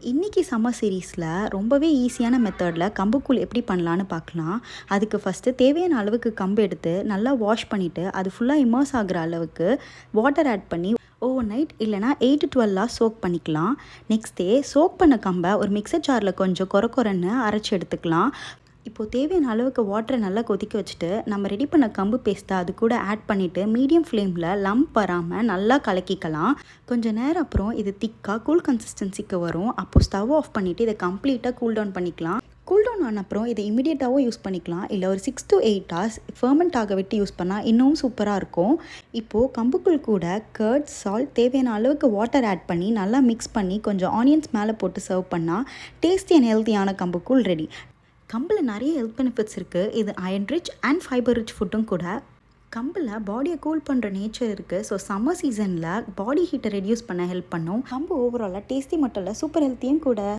இன்றைக்கி சம்மர் சீரீஸில் ரொம்பவே ஈஸியான மெத்தடில் கம்புக்கூழ் எப்படி பண்ணலான்னு பார்க்கலாம். அதுக்கு ஃபஸ்ட்டு தேவையான அளவுக்கு கம்பு எடுத்து நல்லா வாஷ் பண்ணிவிட்டு அது ஃபுல்லாக இம்மர்ஸ் ஆகிற அளவுக்கு வாட்டர் ஆட் பண்ணி ஓவர் நைட் இல்லைனா 8 to 12 hours சோக் பண்ணிக்கலாம். நெக்ஸ்ட் டே சோக் பண்ண கம்பை ஒரு மிக்சர் ஜாரில் கொஞ்சம் கொரன்னு அரைச்சி எடுத்துக்கலாம். இப்போது தேவையான அளவுக்கு வாட்டரை நல்லா கொதிக்க வச்சுட்டு நம்ம ரெடி பண்ண கம்பு பேஸ்ட்டை அது கூட ஆட் பண்ணிவிட்டு மீடியம் ஃப்ளேமில் லம்ப் வராமல் நல்லா கலக்கிக்கலாம். கொஞ்சம் நேரம் அப்புறம் இது திக்காக கூல் கன்சிஸ்டன்சிக்கு வரும். அப்போது ஸ்டவ் ஆஃப் பண்ணிவிட்டு இதை கம்ப்ளீட்டாக கூல் டவுன் பண்ணிக்கலாம். கூல் டவுன் ஆன அப்புறம் இதை இமீடியட்டாகவும் யூஸ் பண்ணிக்கலாம். இல்லை ஒரு 6 to 8 hours ஃபர்மெண்ட் ஆக விட்டு யூஸ் பண்ணால் இன்னும் சூப்பராக இருக்கும். இப்போது கம்புக்குள் கூட கர்ட், சால்ட், தேவையான அளவுக்கு வாட்டர் ஆட் பண்ணி நல்லா மிக்ஸ் பண்ணி கொஞ்சம் ஆனியன்ஸ் மேலே போட்டு சர்வ் பண்ணால் டேஸ்டி அண்ட் ஹெல்த்தியான கம்புக்கூழ் ரெடி. கம்பில் நிறைய ஹெல்த் பெனிஃபிட்ஸ் இருக்குது. இது iron rich and fibre rich ஃபுட்டும் கூட. கம்பில் பாடியை கூல் பண்ணுற நேச்சர் இருக்குது. ஸோ சம்மர் சீசனில் பாடி ஹீட்டை ரெடியூஸ் பண்ண ஹெல்ப் பண்ணும். கம்பு ஓவராலாக டேஸ்டி மட்டும் இல்லை, சூப்பர் ஹெல்த்தியும் கூட.